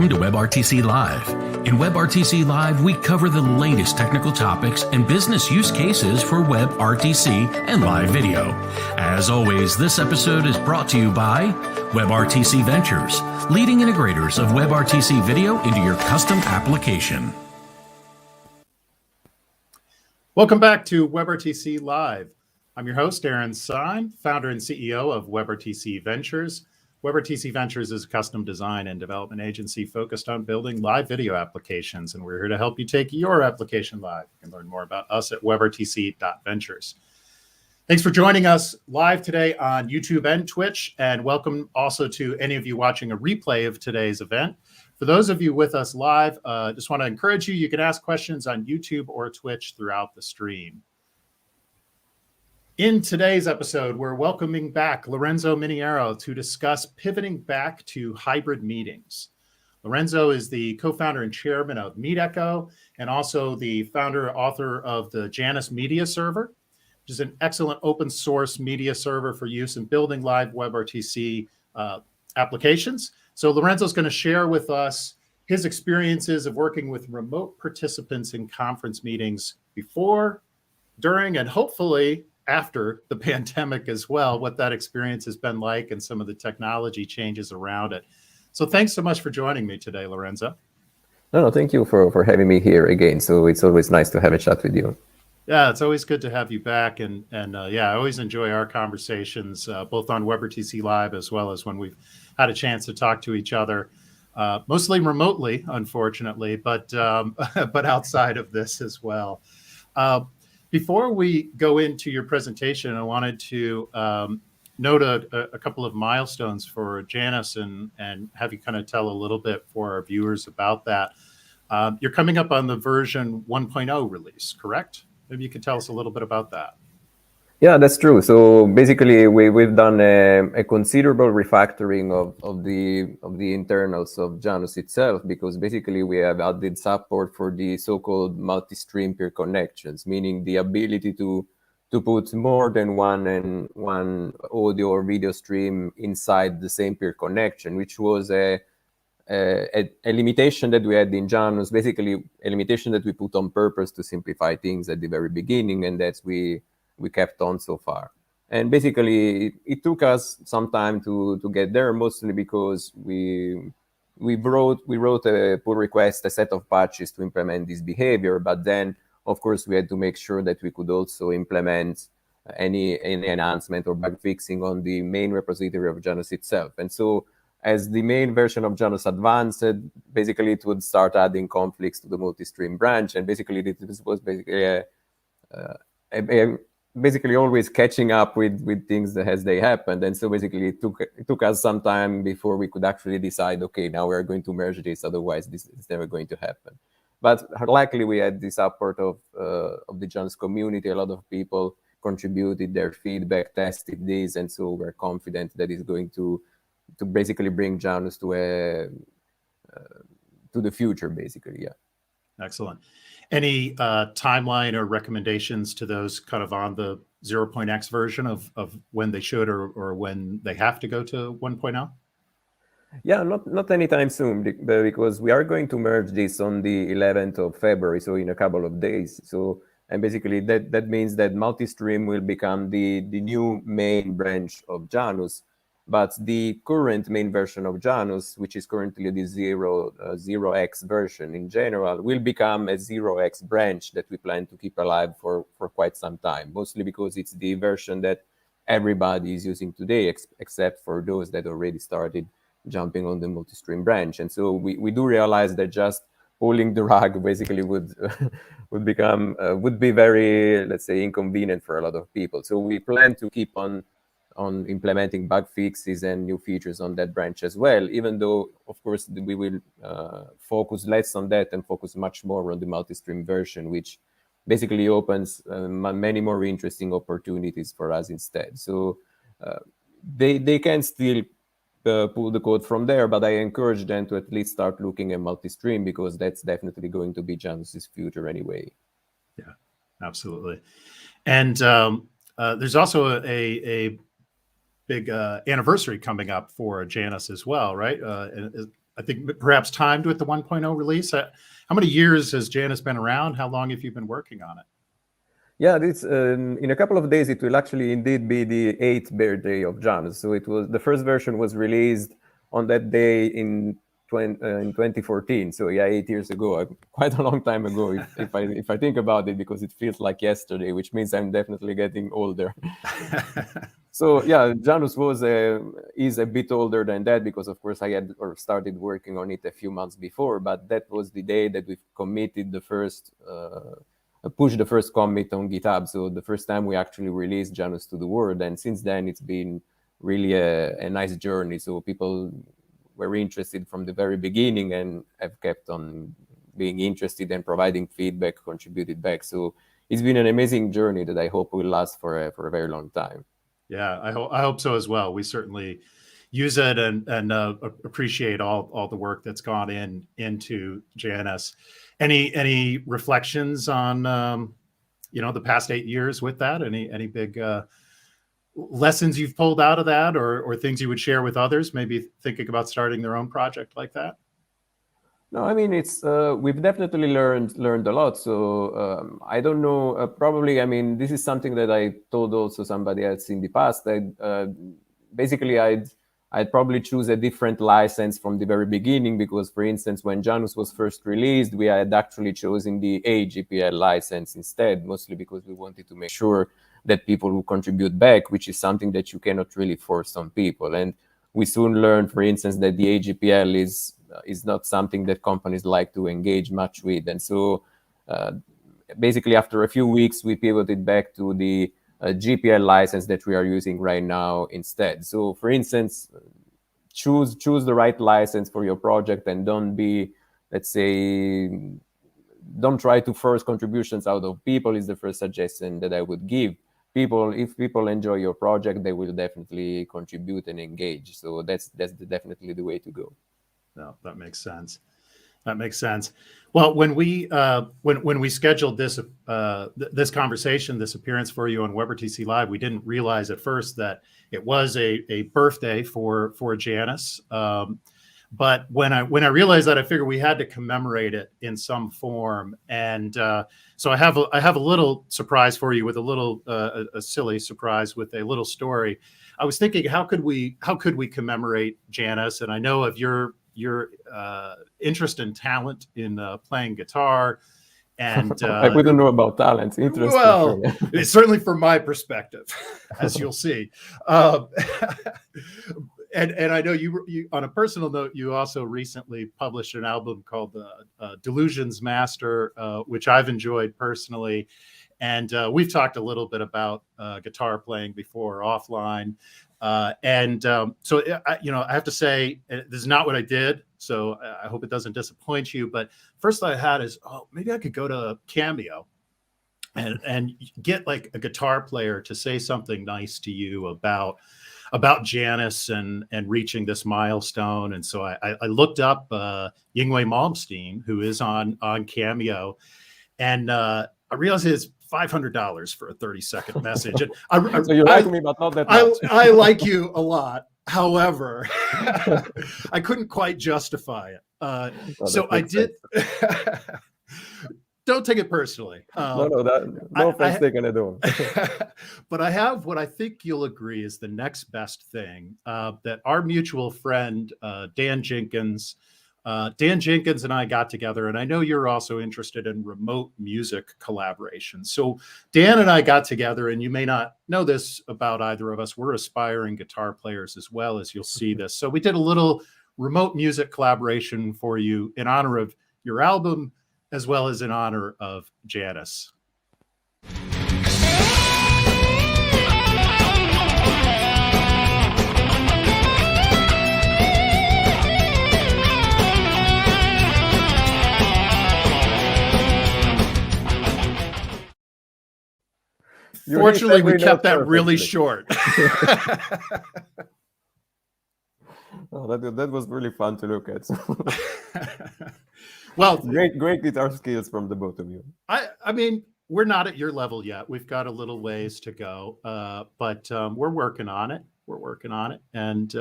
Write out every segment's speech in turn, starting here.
Welcome to WebRTC Live. In WebRTC Live, we cover the latest technical topics and business use cases for WebRTC and live video. As always, this episode is brought to you by WebRTC.Ventures, leading integrators of WebRTC video into your custom application. Welcome back to WebRTC Live. I'm your host, Aaron Syme, founder and CEO of WebRTC.Ventures. WebRTC.Ventures is a custom design and development agency focused on building live video applications, and we're here to help you take your application live. You can learn more about us at WebRTC.Ventures. Thanks for joining us live today on YouTube and Twitch, and welcome also to any of you watching a replay of today's event. For those of you with us live, just want to encourage you, you can ask questions on YouTube or Twitch throughout the stream. In today's episode, we're welcoming back Lorenzo Miniero to discuss pivoting back to hybrid meetings. Lorenzo is the co-founder and chairman of Meetecho, and also the founder author of the Janus media server, which is an excellent open source media server for use in building live WebRTC applications. So Lorenzo's going to share with us his experiences of working with remote participants in conference meetings before, during, and hopefully after the pandemic as well, what that experience has been like and some of the technology changes around it. So thanks so much for joining me today, Lorenzo. No, thank you for having me here again. So it's always nice to have a chat with you. Yeah, it's always good to have you back. And yeah, I always enjoy our conversations, both on WebRTC Live as well as when we've had a chance to talk to each other, mostly remotely, unfortunately, but outside of this as well. Before we go into your presentation, I wanted to note a couple of milestones for Janus and have you kind of tell a little bit for our viewers about that. You're coming up on the version 1.0 release, correct? Maybe you could tell us a little bit about that. Yeah, that's true. So basically, we've done a considerable refactoring of the internals of Janus itself, because basically we have added support for the so-called multi-stream peer connections, meaning the ability to put more than one audio or video stream inside the same peer connection, which was a limitation that we had in Janus, basically a limitation that we put on purpose to simplify things at the very beginning, and that's we kept on so far. And basically, it took us some time to get there, mostly because we wrote a pull request, a set of patches to implement this behavior. But then, of course, we had to make sure that we could also implement any enhancement or bug fixing on the main repository of Janus itself. And so, as the main version of Janus advanced, basically it would start adding conflicts to the multi-stream branch. And basically, this was basically always catching up with things as they happened. And so basically it took us some time before we could actually decide, okay, now we're going to merge this, otherwise this is never going to happen. But luckily we had the support of the Janus community. A lot of people contributed their feedback, tested this, and so we're confident that it's going to basically bring Janus to the future, basically, yeah. Excellent. Any timeline or recommendations to those kind of on the 0.x version of when they should or when they have to go to 1.0? Yeah, not anytime soon, because we are going to merge this on the 11th of February, so in a couple of days. So, and basically that means that multi-stream will become the new main branch of Janus. But the current main version of Janus, which is currently the 0x version in general, will become a 0x branch that we plan to keep alive for quite some time, mostly because it's the version that everybody is using today, except for those that already started jumping on the multi-stream branch. And so we do realize that just pulling the rug basically would be very, let's say, inconvenient for a lot of people. So we plan to keep on implementing bug fixes and new features on that branch as well, even though, of course, we will focus less on that and focus much more on the multi-stream version, which basically opens many more interesting opportunities for us instead. So they can still pull the code from there, but I encourage them to at least start looking at multi-stream, because that's definitely going to be Janus's future anyway. Yeah, absolutely. And there's also a big anniversary coming up for Janus as well, right? I I think perhaps timed with the 1.0 release. How many years has Janus been around? How long have you been working on it? Yeah, this in a couple of days, it will actually indeed be the 8th birthday of Janus. So it was, the first version was released on that day in 2014. So yeah, 8 years ago, quite a long time ago, if I think about it, because it feels like yesterday, which means I'm definitely getting older. So yeah, Janus is a bit older than that, because of course I had started working on it a few months before, but that was the day that we committed the first pushed the first commit on GitHub. So the first time we actually released Janus to the world, and since then it's been really a nice journey. So people were interested from the very beginning and have kept on being interested and providing feedback, contributed back. So it's been an amazing journey that I hope will last for a very long time. Yeah, I hope so as well. We certainly use it and appreciate all the work that's gone into Janus. Any reflections on the past 8 years with that? Any big lessons you've pulled out of that, or things you would share with others, maybe thinking about starting their own project like that? No, I mean, it's we've definitely learned a lot. So I don't know. Probably, I mean, this is something that I told also somebody else in the past. Basically, I'd probably choose a different license from the very beginning, because, for instance, when Janus was first released, we had actually chosen the AGPL license instead, mostly because we wanted to make sure that people who contribute back, which is something that you cannot really force on people. And we soon learned, for instance, that the AGPL is not something that companies like to engage much with. And so basically after a few weeks, we pivoted back to the GPL license that we are using right now instead. So for instance, choose the right license for your project, and don't be, let's say, don't try to force contributions out of people is the first suggestion that I would give. If people enjoy your project, they will definitely contribute and engage. So that's definitely the way to go. No, that makes sense. That makes sense. Well, when we scheduled this this conversation, this appearance for you on WebRTC Live, we didn't realize at first that it was a birthday for Janus. But when I realized that, I figured we had to commemorate it in some form. And so I have a little surprise for you, with a silly surprise with a little story. I was thinking, how could we commemorate Janus? And I know of your interest and talent in playing guitar, and I wouldn't know about talent. Interesting. Well, it's certainly from my perspective, as you'll see. And I know you on a personal note, you also recently published an album called Delusions Master, which I've enjoyed personally. And we've talked a little bit about guitar playing before offline. So I have to say, this is not what I did, so I hope it doesn't disappoint you. But first thought I had is, maybe I could go to Cameo and get like a guitar player to say something nice to you about Janus and reaching this milestone. And so I looked up Yngwie Malmsteen, who is on Cameo, and I realized it's $500 for a 30-second message. And so you like me, but not that much. I like you a lot. However, I couldn't quite justify it. So I did. Don't take it personally. No offense taken at all. But I have what I think you'll agree is the next best thing that our mutual friend, Dan Jenkins and I got together, and I know you're also interested in remote music collaboration. So Dan and I got together, and you may not know this about either of us. We're aspiring guitar players as well, as you'll see this. So we did a little remote music collaboration for you in honor of your album, as well as in honor of Janus. Fortunately, we kept that really short. That was really fun to look at. Well, great guitar skills from the both of you. I mean, we're not at your level yet. We've got a little ways to go, but we're working on it. And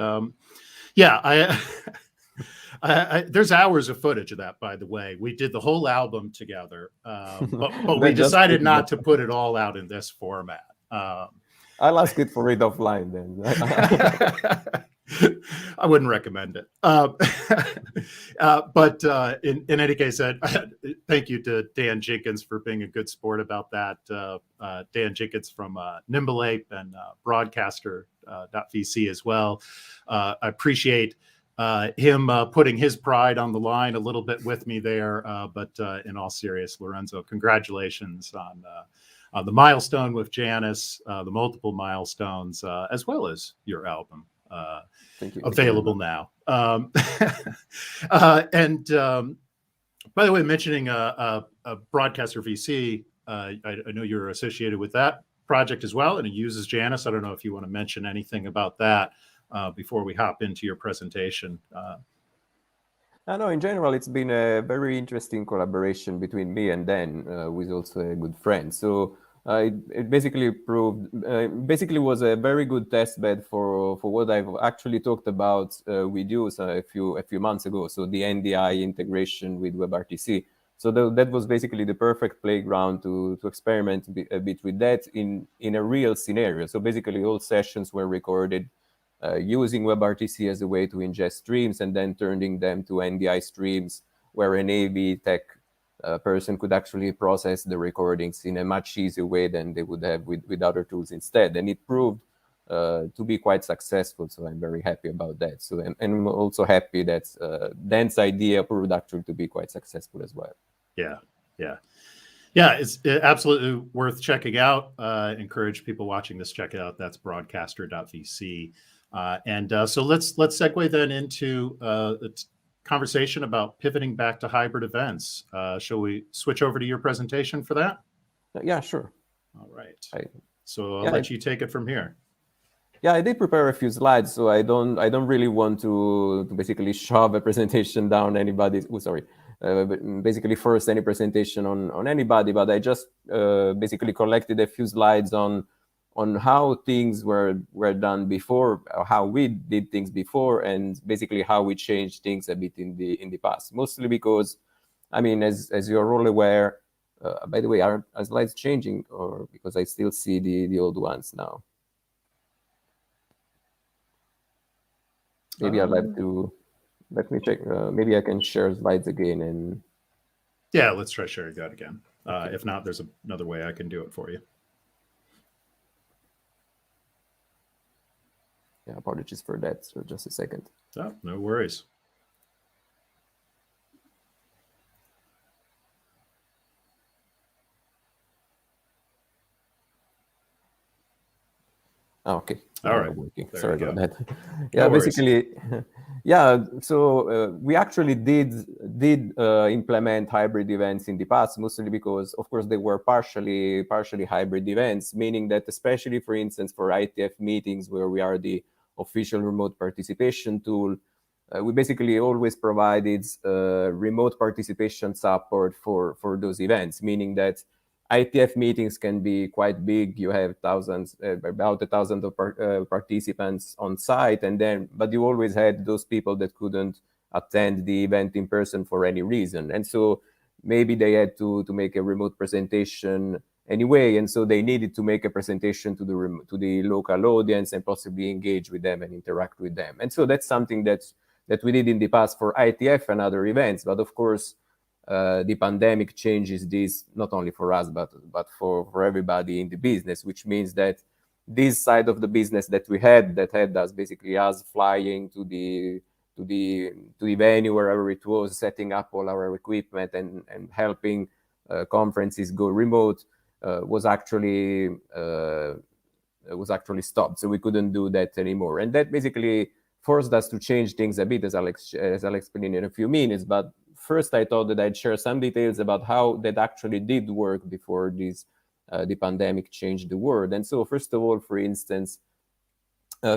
There's hours of footage of that, by the way. We did the whole album together, but we Then just decided put not it- to put it all out in this format. I'll ask it for it offline then. I wouldn't recommend it. But in any case, thank you to Dan Jenkins for being a good sport about that. Dan Jenkins from Nimble Ape and broadcaster.vc as well. I appreciate him putting his pride on the line a little bit with me there. But in all seriousness, Lorenzo, congratulations on the milestone with Janus, the multiple milestones, as well as your album. Thank you. Available now. And by the way, mentioning a broadcaster VC, I know you're associated with that project as well, and it uses Janus. I don't know if you want to mention anything about that before we hop into your presentation. I know in general, it's been a very interesting collaboration between me and Dan, who is also a good friend. So it basically basically was a very good test bed for what I've actually talked about with you a few months ago. So the Ndi integration with WebRTC. So that was basically the perfect playground to experiment a bit with that in a real scenario. So basically all sessions were recorded using WebRTC as a way to ingest streams and then turning them to NDI streams where an AV tech person could actually process the recordings in a much easier way than they would have with other tools instead. And it proved to be quite successful. So I'm very happy about that. So and I'm also happy that Dan's idea proved actually to be quite successful as well. Yeah. It's absolutely worth checking out. Encourage people watching this, check it out. That's broadcaster.vc. So let's segue then into conversation about pivoting back to hybrid events. Shall we switch over to your presentation for that? Yeah, sure. All right. So I'll let you take it from here. Yeah, I did prepare a few slides, so I don't really want to basically shove a presentation down anybody's. Basically force any presentation on anybody. But I just basically collected a few slides on how things were done before, or how we did things before, and basically how we changed things a bit in the past. Mostly because, I mean, as you're all aware, by the way, are slides changing, or because I still see the old ones now? Maybe I'll have to, let me check. Maybe I can share slides again and. Yeah, let's try sharing that again. Okay. If not, there's another way I can do it for you. Yeah, apologies for that. So just a second. Oh, no worries. Okay. All right. Sorry about that. Yeah, no basically, yeah. So we actually did implement hybrid events in the past, mostly because, of course, they were partially hybrid events, meaning that especially, for instance, for IETF meetings where we are the official remote participation tool, we basically always provided remote participation support for those events, meaning that IETF meetings can be quite big. You have thousands, about 1,000 of participants on site, but you always had those people that couldn't attend the event in person for any reason, and so maybe they had to make a remote presentation anyway, and so they needed to make a presentation to the local audience and possibly engage with them and interact with them. And so that's something that we did in the past for IETF and other events, but of course. The pandemic changes this not only for us but for everybody in the business, which means that this side of the business that had us basically us flying to the venue wherever it was, setting up all our equipment and helping conferences go remote was actually stopped. So we couldn't do that anymore, and that basically forced us to change things a bit, as I'll explain in a few minutes. But first, I thought that I'd share some details about how that actually did work before the pandemic changed the world. And so, first of all, for instance,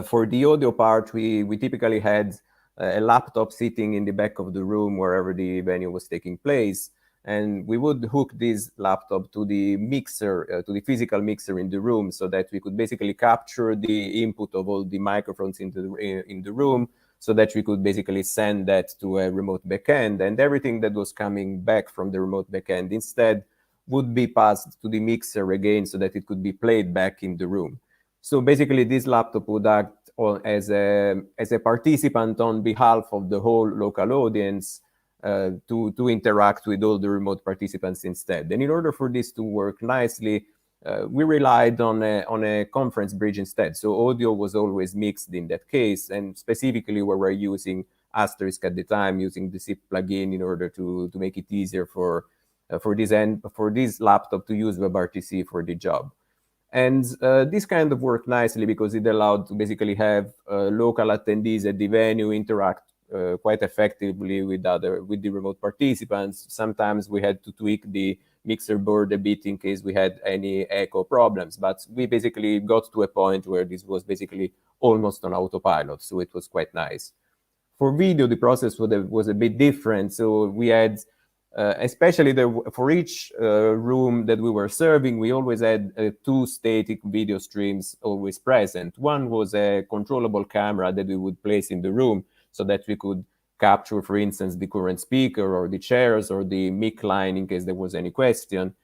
for the audio part, we typically had a laptop sitting in the back of the room wherever the venue was taking place. And we would hook this laptop to the mixer, to the physical mixer in the room, so that we could basically capture the input of all the microphones in the room, so that we could basically send that to a remote backend, and everything that was coming back from the remote backend instead would be passed to the mixer again so that it could be played back in the room. So basically this laptop would act as a participant on behalf of the whole local audience to interact with all the remote participants instead. And in order for this to work nicely, we relied on a conference bridge instead. So audio was always mixed in that case, and specifically we were using Asterisk at the time, using the zip plugin in order to make it easier for this laptop to use WebRTC for the job. And this kind of worked nicely because it allowed to basically have local attendees at the venue interact quite effectively with the remote participants. Sometimes we had to tweak the mixer board a bit in case we had any echo problems, but we basically got to a point where this was basically almost on autopilot, so it was quite nice. For video, the process was a bit different. So we had, especially for each room that we were serving, we always had 2 static video streams always present. One was a controllable camera that we would place in the room so that we could capture, for instance, the current speaker or the chairs or the mic line in case there was any question.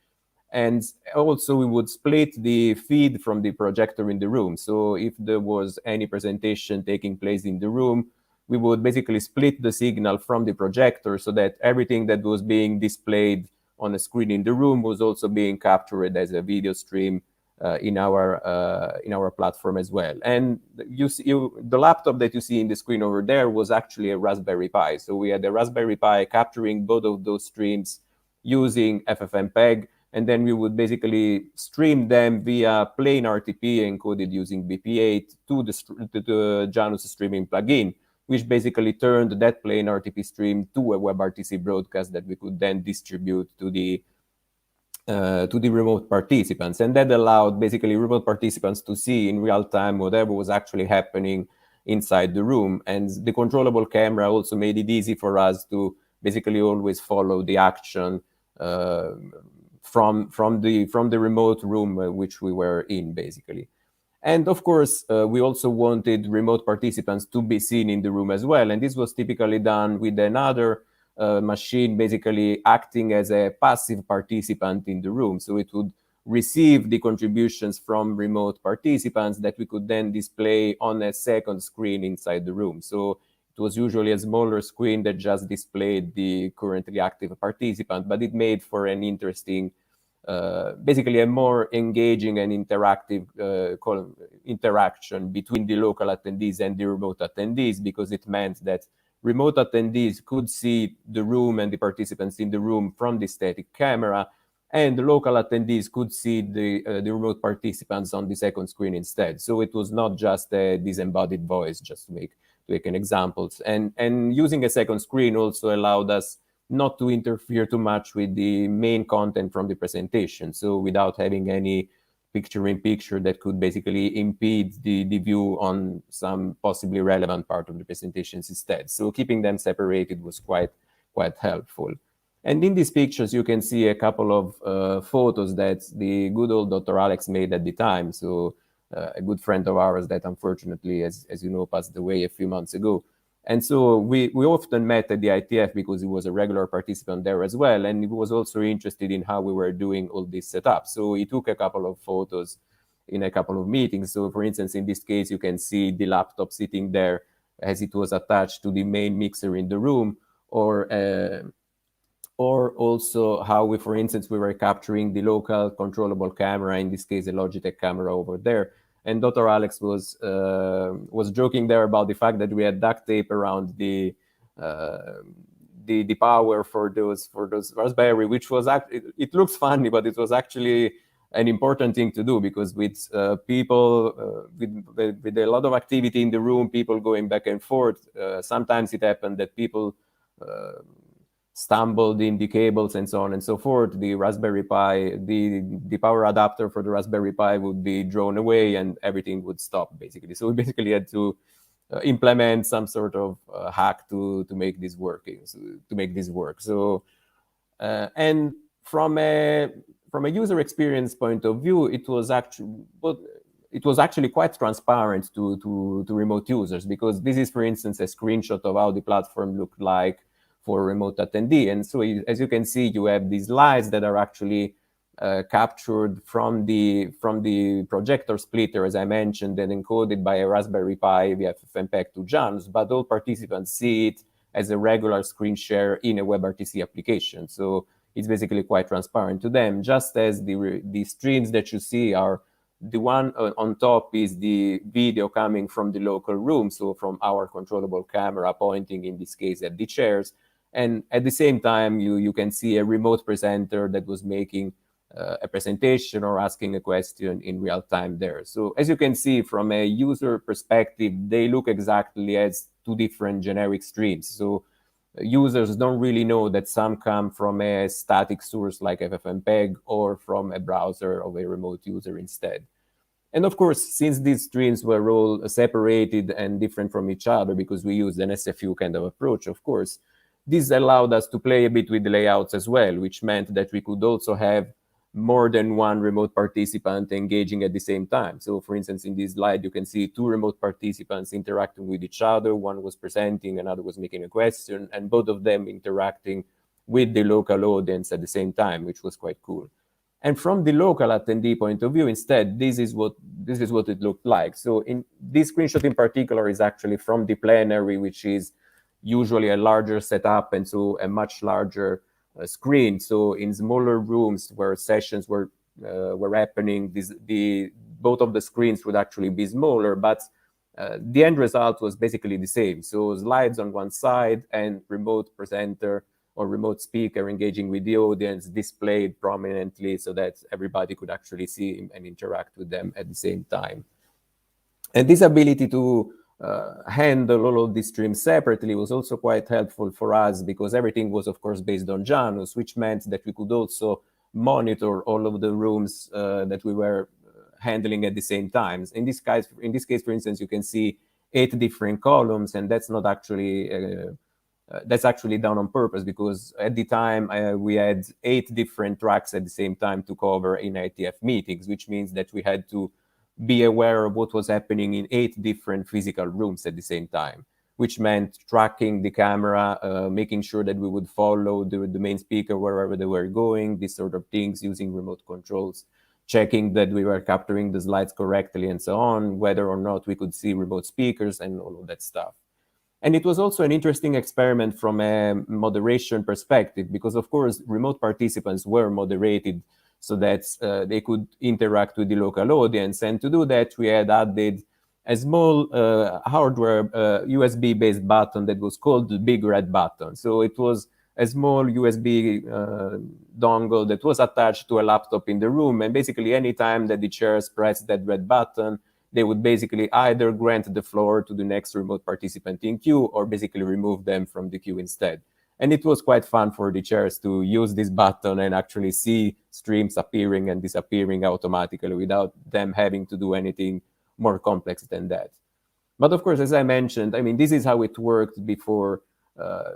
And also we would split the feed from the projector in the room. So if there was any presentation taking place in the room, we would basically split the signal from the projector so that everything that was being displayed on a screen in the room was also being captured as a video stream in our platform as well. And the laptop that you see in the screen over there was actually a Raspberry Pi. So we had a Raspberry Pi capturing both of those streams using FFmpeg, and then we would basically stream them via plain RTP encoded using BP8 to the Janus streaming plugin, which basically turned that plain RTP stream to a WebRTC broadcast that we could then distribute to the remote participants. And that allowed basically remote participants to see in real time whatever was actually happening inside the room. And the controllable camera also made it easy for us to basically always follow the action from the remote room which we were in, basically. And of course, we also wanted remote participants to be seen in the room as well. And this was typically done with another machine basically acting as a passive participant in the room. So it would receive the contributions from remote participants that we could then display on a second screen inside the room. So it was usually a smaller screen that just displayed the currently active participant, but it made for an interesting, basically a more engaging and interactive interaction between the local attendees and the remote attendees, because it meant that remote attendees could see the room and the participants in the room from the static camera, and the local attendees could see the remote participants on the second screen instead. So it was not just a disembodied voice, just to make an example. And using a second screen also allowed us not to interfere too much with the main content from the presentation. So without having any picture-in-picture that could basically impede the view on some possibly relevant part of the presentations instead. So keeping them separated was quite helpful. And in these pictures, you can see a couple of photos that the good old Dr. Alex made at the time. So a good friend of ours that unfortunately, as you know, passed away a few months ago. And so we often met at the IETF because he was a regular participant there as well. And he was also interested in how we were doing all this setup. So he took a couple of photos in a couple of meetings. So for instance, in this case, you can see the laptop sitting there as it was attached to the main mixer in the room, or also how we, for instance, we were capturing the local controllable camera, in this case, a Logitech camera over there. And Dr. Alex was joking there about the fact that we had duct tape around the power for those Raspberry, which was actually, it looks funny, but it was actually an important thing to do, because with people with a lot of activity in the room, people going back and forth, sometimes it happened that people stumbled in the cables and so on and so forth. The Raspberry Pi, the power adapter for the Raspberry Pi would be drawn away and everything would stop, basically. So we basically had to implement some sort of hack to make this working, to make this work. So and from a user experience point of view, it was actually, but it was actually quite transparent to remote users, because this is, for instance, a screenshot of how the platform looked like for remote attendee. And so as you can see, you have these slides that are actually captured from the projector splitter, as I mentioned, and encoded by a Raspberry Pi via FFmpeg to Janus, but all participants see it as a regular screen share in a WebRTC application. So it's basically quite transparent to them, just as the streams that you see are, the one on top is the video coming from the local room, so from our controllable camera pointing, in this case, at the chairs. And at the same time, you can see a remote presenter that was making a presentation or asking a question in real time there. So as you can see, from a user perspective, they look exactly as two different generic streams. So users don't really know that some come from a static source like FFmpeg or from a browser of a remote user instead. And of course, since these streams were all separated and different from each other, because we used an SFU kind of approach, of course, this allowed us to play a bit with the layouts as well, which meant that we could also have more than one remote participant engaging at the same time. So for instance, in this slide, you can see two remote participants interacting with each other. One was presenting, another was making a question, and both of them interacting with the local audience at the same time, which was quite cool. And from the local attendee point of view, instead, this is what it looked like. So in this screenshot in particular is actually from the plenary, which is usually a larger setup, and so a much larger screen. So in smaller rooms where sessions were happening, both of the screens would actually be smaller, but the end result was basically the same. So slides on one side and remote presenter or remote speaker engaging with the audience displayed prominently so that everybody could actually see and interact with them at the same time. And this ability to handle all of these streams separately was also quite helpful for us, because everything was, of course, based on Janus, which meant that we could also monitor all of the rooms that we were handling at the same time. In this case, for instance, you can see 8 different columns, and that's not actually that's actually done on purpose, because at the time we had 8 different tracks at the same time to cover in IETF meetings, which means that we had to be aware of what was happening in 8 different physical rooms at the same time, which meant tracking the camera, making sure that we would follow the main speaker wherever they were going, these sort of things, using remote controls, checking that we were capturing the slides correctly and so on, whether or not we could see remote speakers and all of that stuff. And it was also an interesting experiment from a moderation perspective, because of course, remote participants were moderated so that they could interact with the local audience. And to do that, we had added a small hardware USB-based button that was called the Big Red Button. So it was a small USB dongle that was attached to a laptop in the room. And basically, anytime that the chairs pressed that red button, they would basically either grant the floor to the next remote participant in queue or basically remove them from the queue instead. And it was quite fun for the chairs to use this button and actually see streams appearing and disappearing automatically without them having to do anything more complex than that. But of course, as I mentioned, I mean, this is how it worked before,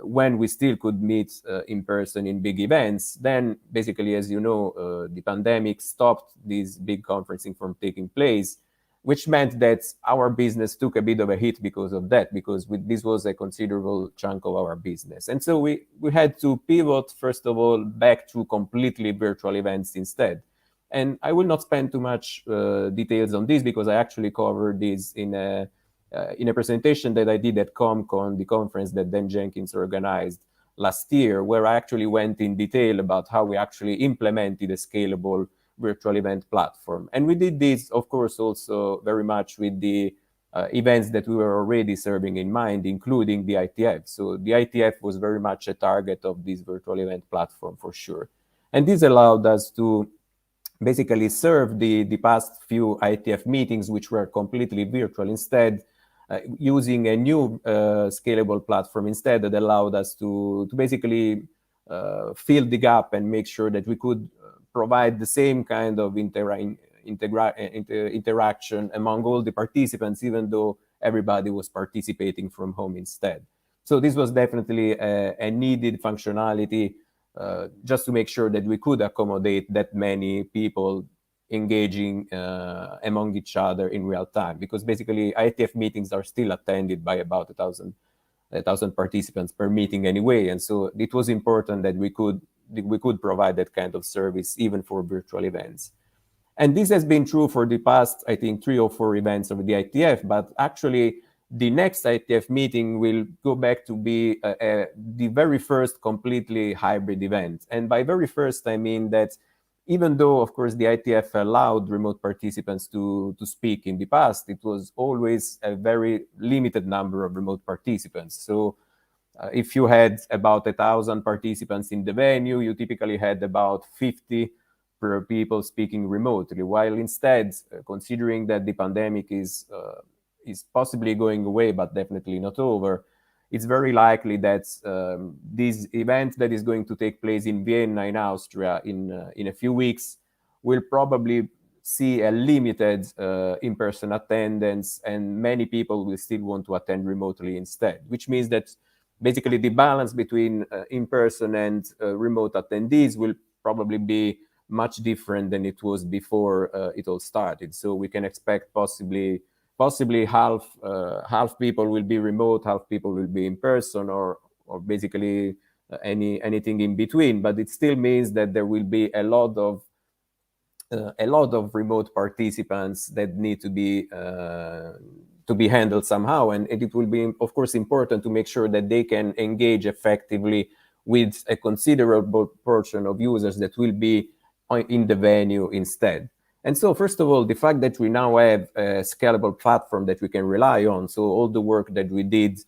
when we still could meet in person in big events. Then basically, as you know, the pandemic stopped this big conferencing from taking place, which meant that our business took a bit of a hit because of that, because this was a considerable chunk of our business. And so we had to pivot, first of all, back to completely virtual events instead. And I will not spend too much details on this, because I actually covered this in a presentation that I did at ComCon, the conference that Dan Jenkins organized last year, where I actually went in detail about how we actually implemented a scalable virtual event platform. And we did this, of course, also very much with the events that we were already serving in mind, including the IETF. So the IETF was very much a target of this virtual event platform for sure. And this allowed us to basically serve the past few IETF meetings, which were completely virtual, instead using a new scalable platform instead, that allowed us to basically fill the gap and make sure that we could provide the same kind of interaction among all the participants, even though everybody was participating from home instead. So this was definitely a needed functionality, just to make sure that we could accommodate that many people engaging among each other in real time, because basically IETF meetings are still attended by about 1,000 participants per meeting anyway, and so it was important that we could provide that kind of service even for virtual events. And this has been true for the past, I think, 3 or 4 events of the IETF, but actually the next IETF meeting will go back to be the very first completely hybrid event. And by very first, I mean that even though, of course, the IETF allowed remote participants to speak in the past, it was always a very limited number of remote participants. So if you had about 1,000 participants in the venue, you typically had about 50 per people speaking remotely, while instead, considering that the pandemic is possibly going away, but definitely not over, it's very likely that this event that is going to take place in Vienna, in Austria, in a few weeks, will probably see a limited in-person attendance, and many people will still want to attend remotely instead, which means that basically the balance between in-person and remote attendees will probably be much different than it was before it all started. So we can expect possibly half people will be remote, half people will be in person, or basically anything in between. But it still means that there will be a lot of remote participants that need to be handled somehow, and it will be, of course, important to make sure that they can engage effectively with a considerable portion of users that will be in the venue instead. And so, first of all, the fact that we now have a scalable platform that we can rely on, so all the work that we did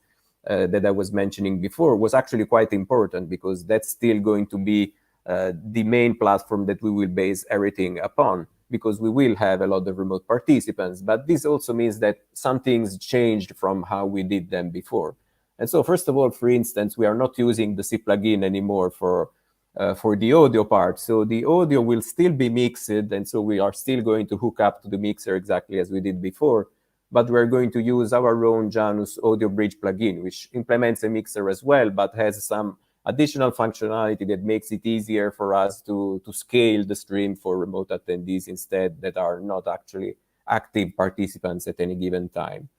that I was mentioning before was actually quite important, because that's still going to be the main platform that we will base everything upon, because we will have a lot of remote participants. But this also means that some things changed from how we did them before. And so, first of all, for instance, we are not using the C plugin anymore for the audio part. So the audio will still be mixed, and so we are still going to hook up to the mixer exactly as we did before, but we're going to use our own Janus audio bridge plugin, which implements a mixer as well, but has some additional functionality that makes it easier for us to scale the stream for remote attendees instead, that are not actually active participants at any given time.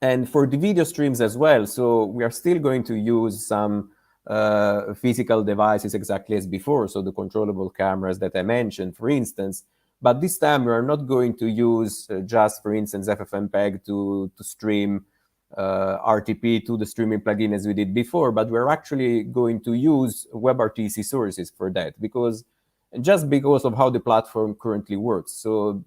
And for the video streams as well, so we are still going to use some physical devices exactly as before, so the controllable cameras that I mentioned, for instance. But this time we are not going to use just, for instance, FFmpeg to stream RTP to the streaming plugin as we did before, but we're actually going to use WebRTC sources for that, because of how the platform currently works. So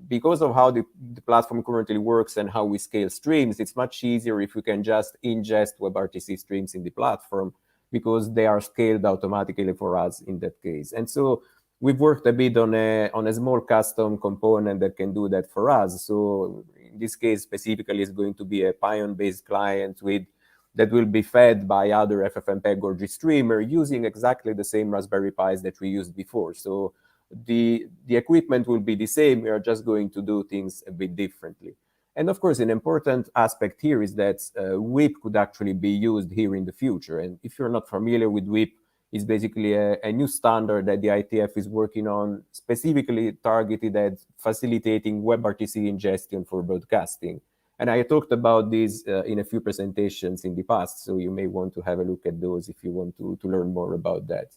because of how the platform currently works and how we scale streams, it's much easier if we can just ingest WebRTC streams in the platform, because they are scaled automatically for us in that case. And so we've worked a bit on a small custom component that can do that for us. So in this case specifically, it's going to be a Pion-based client that will be fed by other FFmpeg or GStreamer using exactly the same Raspberry Pis that we used before. So the equipment will be the same. We are just going to do things a bit differently. And of course, an important aspect here is that WIP could actually be used here in the future. And if you're not familiar with WIP, it's basically a new standard that the IETF is working on, specifically targeted at facilitating WebRTC ingestion for broadcasting. And I talked about this in a few presentations in the past, so you may want to have a look at those if you want to learn more about that.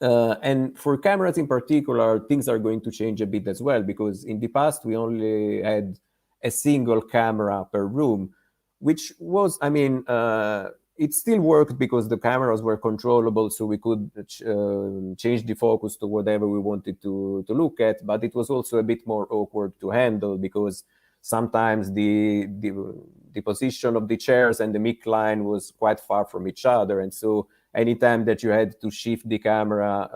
And for cameras in particular, things are going to change a bit as well, because in the past we only had a single camera per room, which was, it still worked because the cameras were controllable, so we could change the focus to whatever we wanted to look at, but it was also a bit more awkward to handle, because sometimes the position of the chairs and the mic line was quite far from each other, and so anytime that you had to shift the camera,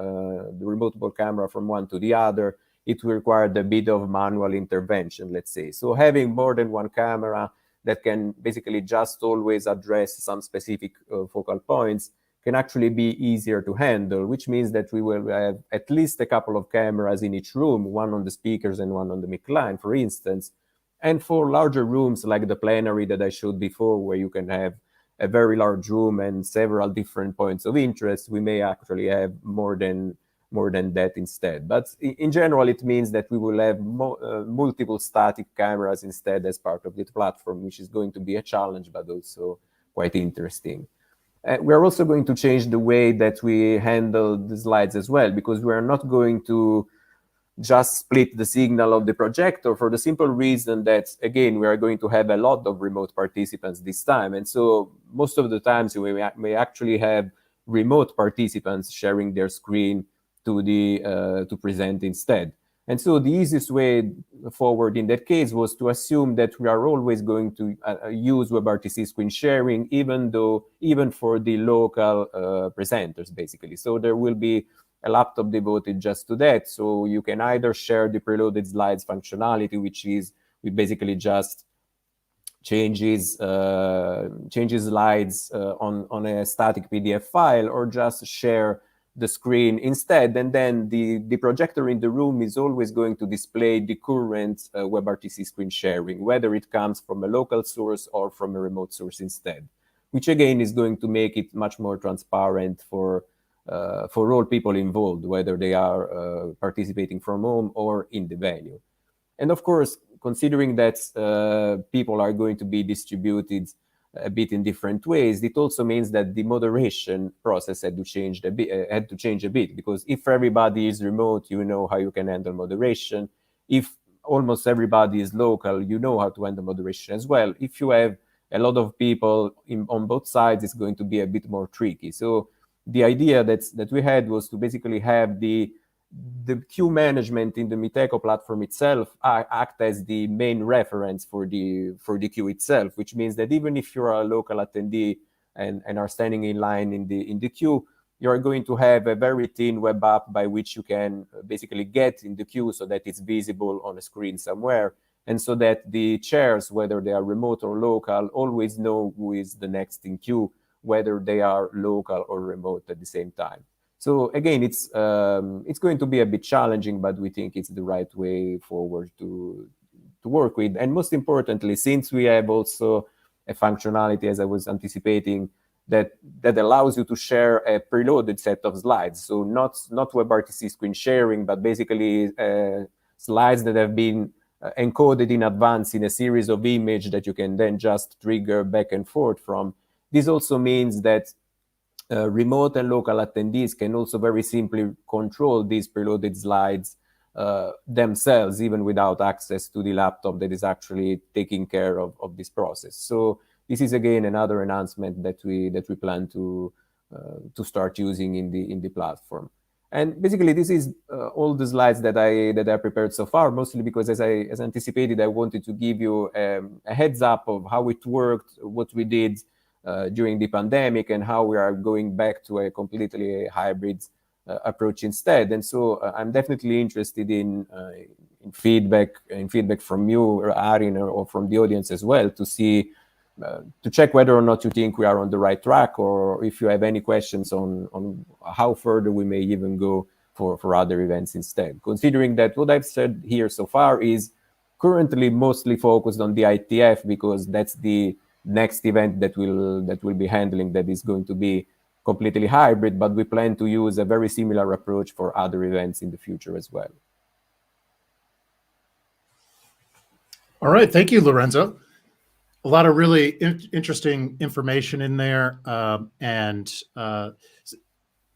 the remoteable camera from one to the other, it required a bit of manual intervention, let's say. So having more than one camera that can basically just always address some specific focal points can actually be easier to handle, which means that we will have at least a couple of cameras in each room, one on the speakers and one on the mic line, for instance. And for larger rooms like the plenary that I showed before, where you can have a very large room and several different points of interest, we may actually have more than more than that instead. But in general, it means that we will have multiple static cameras instead as part of the platform, which is going to be a challenge, but also quite interesting. We're also going to change the way that we handle the slides as well, because we're not going to just split the signal of the projector for the simple reason that, again, we are going to have a lot of remote participants this time. And so most of the times we may actually have remote participants sharing their screen to present instead. And so the easiest way forward in that case was to assume that we are always going to use WebRTC screen sharing, even for the local presenters, basically. So there will be a laptop devoted just to that. So you can either share the preloaded slides functionality, which is we basically just changes slides on a static PDF file, or just share the screen instead. And then the projector in the room is always going to display the current WebRTC screen sharing, whether it comes from a local source or from a remote source instead, which again is going to make it much more transparent for all people involved, whether they are participating from home or in the venue. And of course, considering that people are going to be distributed a bit in different ways, it also means that the moderation process had to change a bit, because if everybody is remote, you know how you can handle moderation. If almost everybody is local, you know how to handle moderation as well. If you have a lot of people on both sides, it's going to be a bit more tricky. So the idea that we had was to basically have the queue management in the Meetecho platform itself act as the main reference for the queue itself, which means that even if you're a local attendee and are standing in line in the queue, you're going to have a very thin web app by which you can basically get in the queue so that it's visible on a screen somewhere, and so that the chairs, whether they are remote or local, always know who is the next in queue, whether they are local or remote at the same time. So again, it's going to be a bit challenging, but we think it's the right way forward to work with. And most importantly, since we have also a functionality, as I was anticipating, that allows you to share a preloaded set of slides. So not WebRTC screen sharing, but basically slides that have been encoded in advance in a series of images that you can then just trigger back and forth from. This also means that remote and local attendees can also very simply control these preloaded slides themselves, even without access to the laptop that is actually taking care of this process. So this is again another enhancement that we plan to start using in the platform. And basically, this is all the slides that I prepared so far, mostly because, as anticipated, I wanted to give you a heads up of how it worked, what we did during the pandemic, and how we are going back to a completely hybrid approach instead. And so I'm definitely interested in feedback from you, Arin, or from the audience as well, to see to check whether or not you think we are on the right track, or if you have any questions on how further we may even go for other events instead. Considering that what I've said here so far is currently mostly focused on the IETF, because that's the next event that we'll be handling, that is going to be completely hybrid, but we plan to use a very similar approach for other events in the future as well. All right, thank you, Lorenzo. A lot of really interesting information in there, and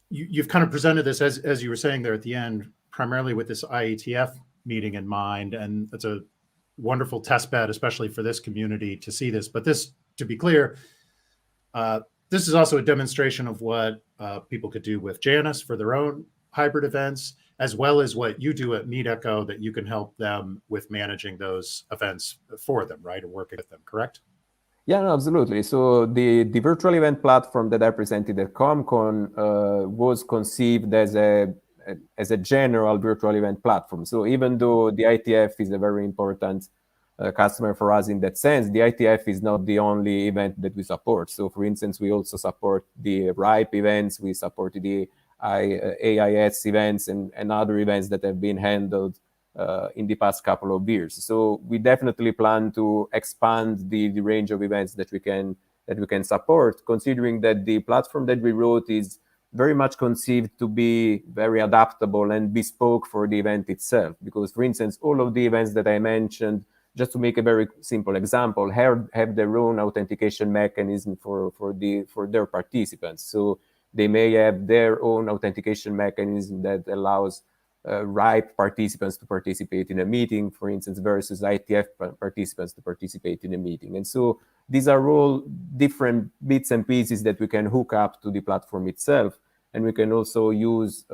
you've kind of presented this, as you were saying there at the end, primarily with this IETF meeting in mind, and it's a wonderful test bed, especially for this community to see this. But this, to be clear, this is also a demonstration of what people could do with Janus for their own hybrid events, as well as what you do at Meetecho, that you can help them with managing those events for them, right, or working with them, correct? Yeah, no, absolutely. So the virtual event platform that I presented at ComCon was conceived as a general virtual event platform. So even though the IETF is a very important customer for us in that sense, the IETF is not the only event that we support. So for instance, we also support the RIPE events, we support the AIS events and other events that have been handled in the past couple of years. So we definitely plan to expand the range of events that we can support, considering that the platform that we wrote is very much conceived to be very adaptable and bespoke for the event itself. Because, for instance, all of the events that I mentioned, just to make a very simple example, have their own authentication mechanism for their participants. So they may have their own authentication mechanism that allows ripe participants to participate in a meeting, for instance, versus IETF participants to participate in a meeting. And so these are all different bits and pieces that we can hook up to the platform itself. And we can also use,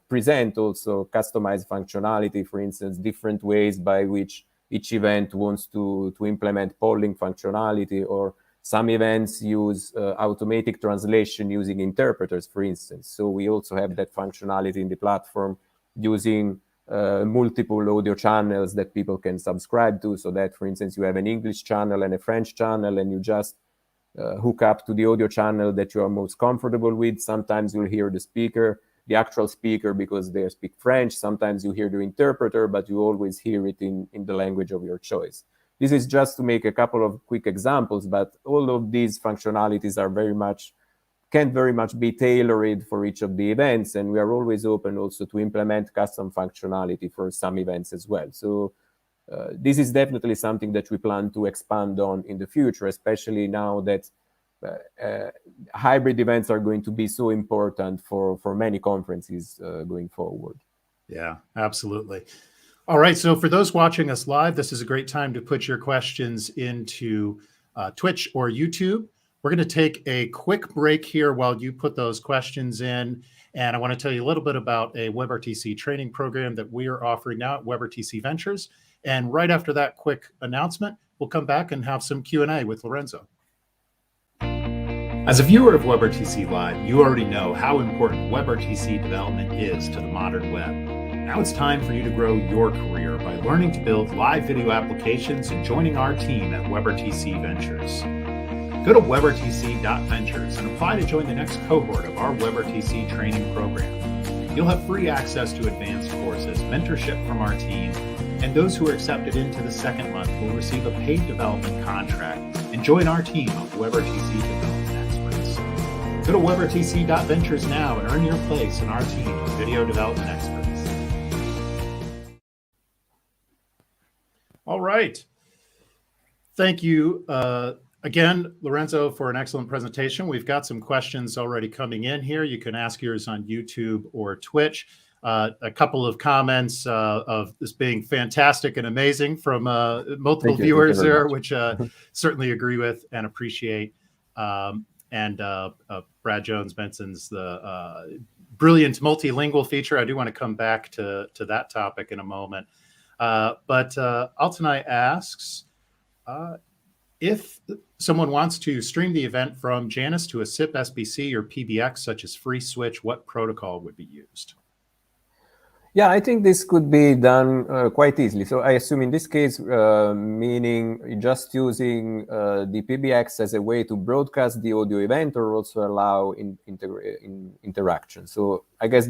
present also customized functionality, for instance, different ways by which each event wants to implement polling functionality, or some events use automatic translation using interpreters, for instance. So we also have that functionality in the platform using multiple audio channels that people can subscribe to, so that, for instance, you have an English channel and a French channel, and you just hook up to the audio channel that you are most comfortable with. Sometimes you'll hear the actual speaker, because they speak French. Sometimes you hear the interpreter, but you always hear it in the language of your choice. This is just to make a couple of quick examples, but all of these functionalities can very much be tailored for each of the events, and we are always open also to implement custom functionality for some events as well. So this is definitely something that we plan to expand on in the future, especially now that hybrid events are going to be so important for many conferences going forward. Yeah, absolutely. All right, so for those watching us live, this is a great time to put your questions into Twitch or YouTube. We're going to take a quick break here while you put those questions in. And I want to tell you a little bit about a WebRTC training program that we are offering now at WebRTC.Ventures. And right after that quick announcement, we'll come back and have some Q&A with Lorenzo. As a viewer of WebRTC Live, you already know how important WebRTC development is to the modern web. Now it's time for you to grow your career by learning to build live video applications and joining our team at WebRTC.Ventures. Go to WebRTC.Ventures and apply to join the next cohort of our WebRTC training program. You'll have free access to advanced courses, mentorship from our team, and those who are accepted into the second month will receive a paid development contract and join our team of WebRTC development experts. Go to WebRTC.Ventures now and earn your place in our team of video development experts. All right. Thank you again, Lorenzo, for an excellent presentation. We've got some questions already coming in here. You can ask yours on YouTube or Twitch. A couple of comments of this being fantastic and amazing from multiple viewers there, which certainly agree with and appreciate. And Brad Jones mentions the brilliant multilingual feature. I do want to come back to that topic in a moment. But Altanai asks, if someone wants to stream the event from Janus to a SIP SBC or PBX, such as free switch, what protocol would be used? Yeah, I think this could be done quite easily. So I assume in this case, meaning just using the PBX as a way to broadcast the audio event, or also allow interaction. So I guess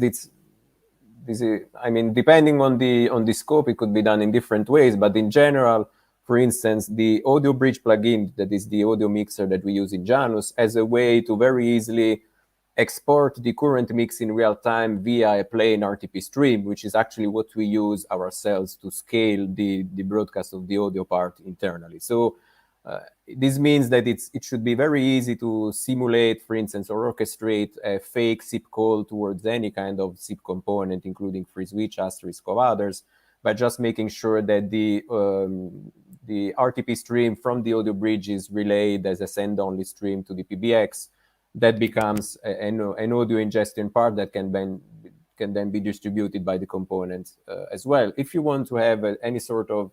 depending on the scope, it could be done in different ways. But in general, for instance, the audio bridge plugin, that is the audio mixer that we use in Janus, as a way to very easily export the current mix in real time via a plain RTP stream, which is actually what we use ourselves to scale the broadcast of the audio part internally. So this means that it should be very easy to simulate, for instance, or orchestrate a fake SIP call towards any kind of SIP component, including free switch, asterisk, of others, by just making sure that the RTP stream from the audio bridge is relayed as a send-only stream to the PBX. That becomes an audio ingestion part that can then be distributed by the components as well. If you want to have any sort of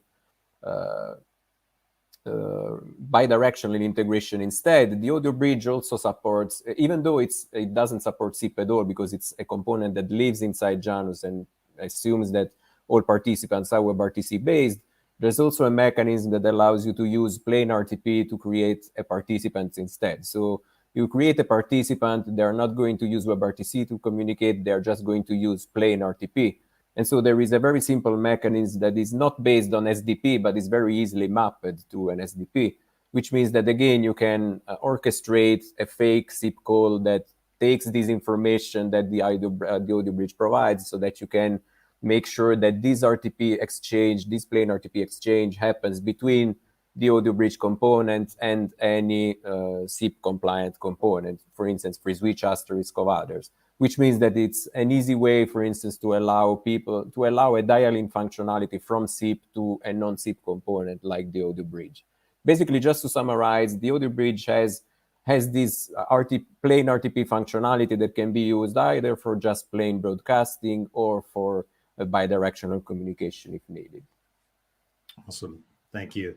bidirectional integration instead, the audio bridge also supports, even though it doesn't support SIP at all, because it's a component that lives inside Janus and assumes that all participants are WebRTC based, there's also a mechanism that allows you to use plain RTP to create a participant instead. So you create a participant, they're not going to use WebRTC to communicate, they're just going to use plain RTP. And so there is a very simple mechanism that is not based on SDP, but is very easily mapped to an SDP, which means that, again, you can orchestrate a fake SIP call that takes this information that the audio bridge provides, so that you can make sure that this RTP exchange, this plain RTP exchange, happens between the audio bridge component and any SIP compliant component, for instance, free switch, asterisk, of others, which means that it's an easy way, for instance, to allow a dialing functionality from SIP to a non-SIP component like the audio bridge. Basically, just to summarize, the audio bridge has this plain RTP functionality that can be used either for just plain broadcasting or for a bidirectional communication if needed. Awesome. Thank you.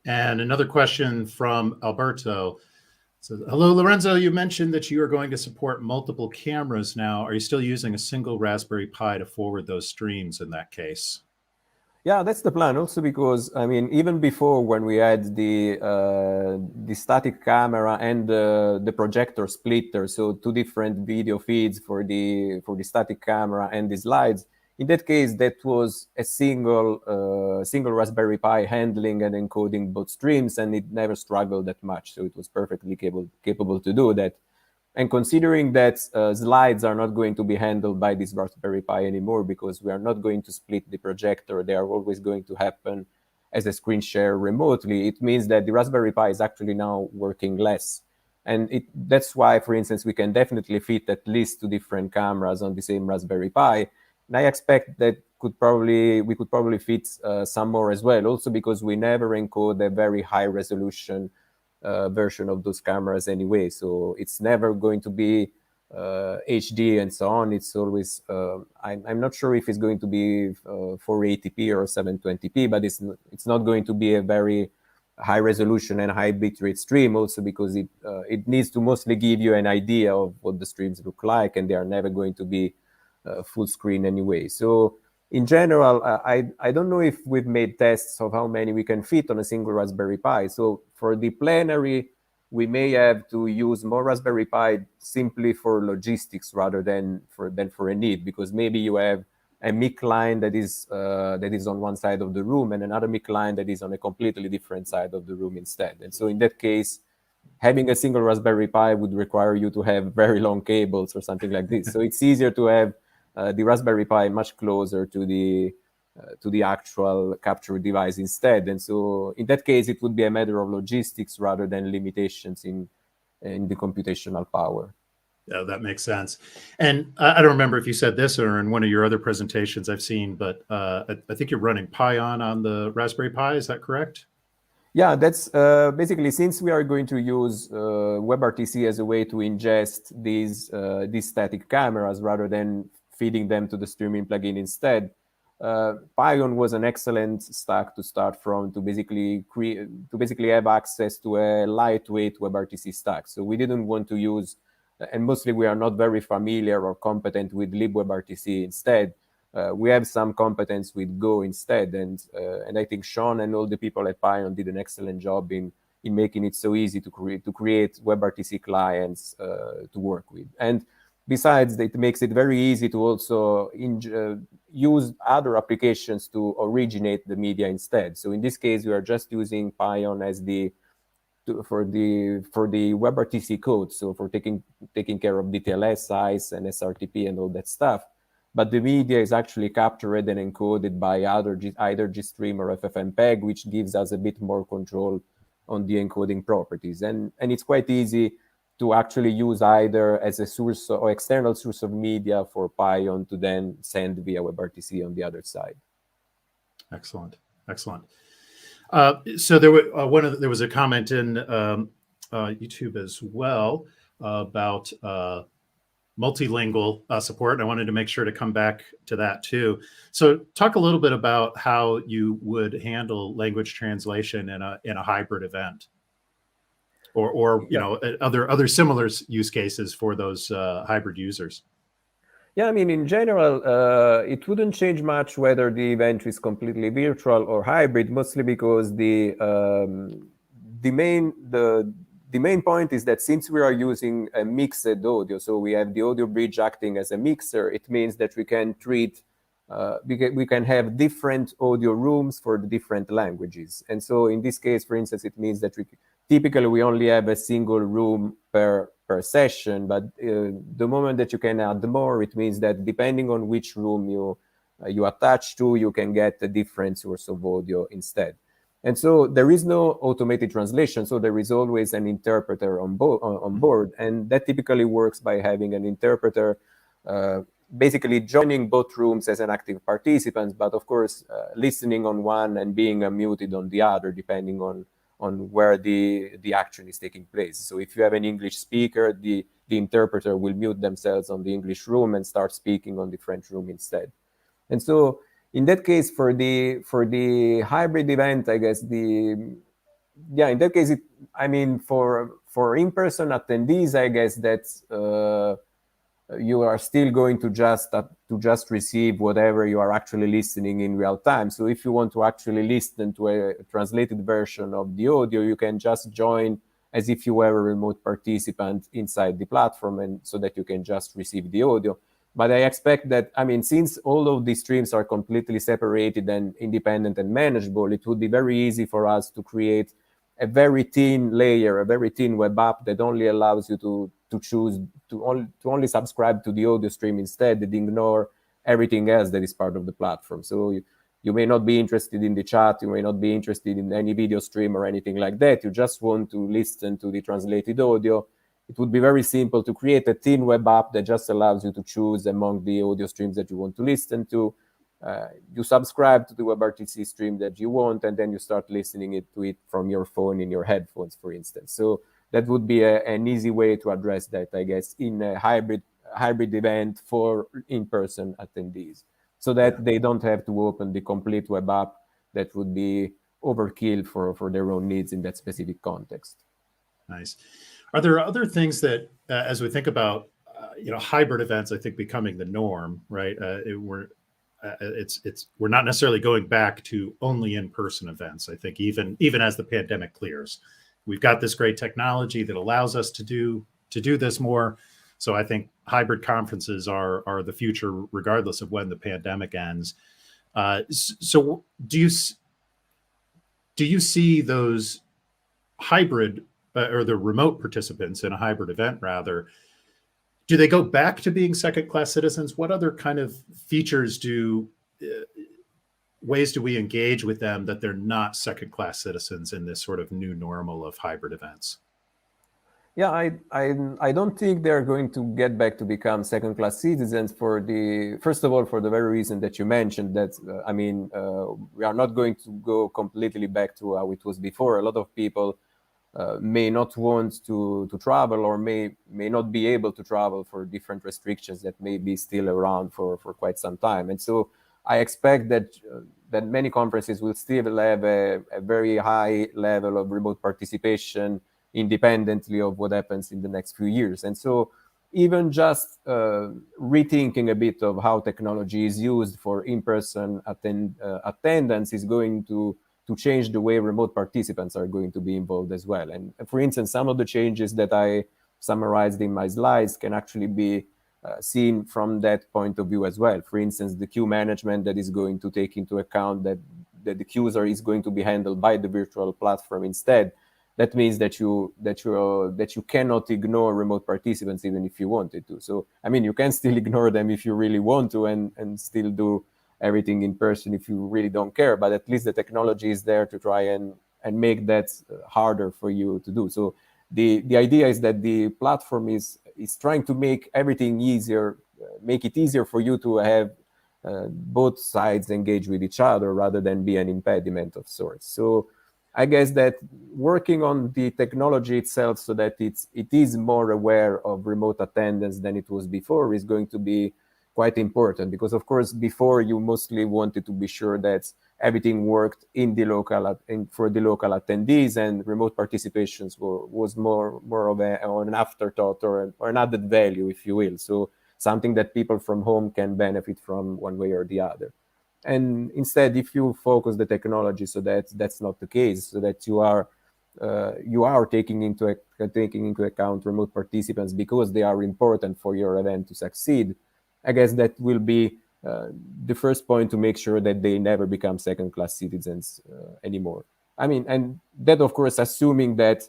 And another question from Alberto. So, hello, Lorenzo. You mentioned that you are going to support multiple cameras now. Are you still using a single Raspberry Pi to forward those streams in that case? Yeah, that's the plan. Also, because I mean, even before, when we had the static camera and the projector splitter, so two different video feeds for the static camera and the slides. In that case, that was a single Raspberry Pi handling and encoding both streams, and it never struggled that much. So it was perfectly capable to do that. And considering that slides are not going to be handled by this Raspberry Pi anymore, because we are not going to split the projector, they are always going to happen as a screen share remotely, it means that the Raspberry Pi is actually now working less. And that's why, for instance, we can definitely fit at least two different cameras on the same Raspberry Pi. And I expect that we could probably fit some more as well, also because we never encode a very high resolution version of those cameras anyway. So it's never going to be HD and so on. It's always, I'm not sure if it's going to be 480p or 720p, but it's not going to be a very high resolution and high bitrate stream, also because it needs to mostly give you an idea of what the streams look like, and they are never going to be full screen anyway. So in general, I don't know if we've made tests of how many we can fit on a single Raspberry Pi. So for the plenary, we may have to use more Raspberry Pi simply for logistics rather than for a need, because maybe you have a mic line that is on one side of the room and another mic line that is on a completely different side of the room instead. And so in that case, having a single Raspberry Pi would require you to have very long cables or something like this. So it's easier to have the Raspberry Pi much closer to the actual capture device instead. And so in that case, it would be a matter of logistics rather than limitations in the computational power. Yeah, that makes sense. And I don't remember if you said this or in one of your other presentations I've seen, but I think you're running Pion on the Raspberry Pi. Is that correct? Yeah, that's basically, since we are going to use WebRTC as a way to ingest these static cameras rather than feeding them to the streaming plugin instead, Pion was an excellent stack to start from to basically have access to a lightweight WebRTC stack. So we didn't want to use, and mostly we are not very familiar or competent with libWebRTC instead. We have some competence with Go instead, and I think Sean and all the people at Pion did an excellent job in making it so easy to create WebRTC clients to work with. And besides, it makes it very easy to also use other applications to originate the media instead. So in this case, we are just using Pion as for the WebRTC code, so for taking care of the TLS size and SRTP and all that stuff. But the media is actually captured and encoded by either GStream or FFmpeg, which gives us a bit more control on the encoding properties. And it's quite easy to actually use either as a source or external source of media for Pion to then send via WebRTC on the other side. Excellent. So there was a comment in YouTube as well about multilingual support, and I wanted to make sure to come back to that too. So talk a little bit about how you would handle language translation in a hybrid event, or you know, other similar use cases for those hybrid users. Yeah, I mean, in general, it wouldn't change much whether the event is completely virtual or hybrid, mostly because the main point is that since we are using a mixed audio, so we have the audio bridge acting as a mixer, it means that we can we can have different audio rooms for the different languages. And so in this case, for instance, it means that typically we only have a single room per session, but the moment that you can add more, it means that depending on which room you attach to, you can get a different source of audio instead. And so there is no automated translation, so there is always an interpreter on board, and that typically works by having an interpreter basically joining both rooms as an active participant, but of course listening on one and being unmuted on the other, depending on where the action is taking place. So if you have an English speaker, the interpreter will mute themselves on the English room and start speaking on the French room instead. And so in that case, for the hybrid event, I guess in that case, for in-person attendees, I guess that's you are still going to just receive whatever you are actually listening in real time. So if you want to actually listen to a translated version of the audio, you can just join as if you were a remote participant inside the platform, and so that you can just receive the audio. But I expect that, since all of these streams are completely separated and independent and manageable, it would be very easy for us to create a very thin layer, a very thin web app that only allows you to choose to only subscribe to the audio stream instead, and ignore everything else that is part of the platform. So you may not be interested in the chat, you may not be interested in any video stream or anything like that. You just want to listen to the translated audio. It would be very simple to create a thin web app that just allows you to choose among the audio streams that you want to listen to. You subscribe to the WebRTC stream that you want, and then you start listening to it from your phone in your headphones, for instance. So that would be an easy way to address that, I guess, in a hybrid event for in-person attendees, so that they don't have to open the complete web app. That would be overkill for their own needs in that specific context. Nice. Are there other things that, as we think about, hybrid events, I think becoming the norm, right? We're not necessarily going back to only in-person events. I think even as the pandemic clears, we've got this great technology that allows us to do this more. So I think hybrid conferences are the future, regardless of when the pandemic ends. So do you see those hybrid or the remote participants in a hybrid event, rather, do they go back to being second-class citizens? What other kind of features ways do we engage with them that they're not second-class citizens in this sort of new normal of hybrid events? Yeah, I don't think they're going to get back to become second-class citizens first of all, for the very reason that you mentioned, that, we are not going to go completely back to how it was before. A lot of people may not want to travel, or may not be able to travel for different restrictions that may be still around for quite some time. And so I expect that many conferences will still have a very high level of remote participation, independently of what happens in the next few years. And so even just rethinking a bit of how technology is used for in-person attendance is going to change the way remote participants are going to be involved as well. And for instance, some of the changes that I summarized in my slides can actually be seen from that point of view as well. For instance, the queue management that is going to take into account that the queues is going to be handled by the virtual platform instead. That means that you cannot ignore remote participants even if you wanted to. So, you can still ignore them if you really want to, and still do everything in person if you really don't care. But at least the technology is there to try and make that harder for you to do. So the idea is that the platform is trying to make everything easier, make it easier for you to have both sides engage with each other rather than be an impediment of sorts. So I guess that working on the technology itself so that it is more aware of remote attendance than it was before is going to be quite important, because of course before you mostly wanted to be sure that everything worked in the local for the local attendees, and remote participations was more of an afterthought or an added value, if you will. So something that people from home can benefit from one way or the other. And instead, if you focus the technology so that that's not the case, so that you are taking into account remote participants because they are important for your event to succeed, I guess that will be the first point to make sure that they never become second-class citizens anymore. And that, of course, assuming that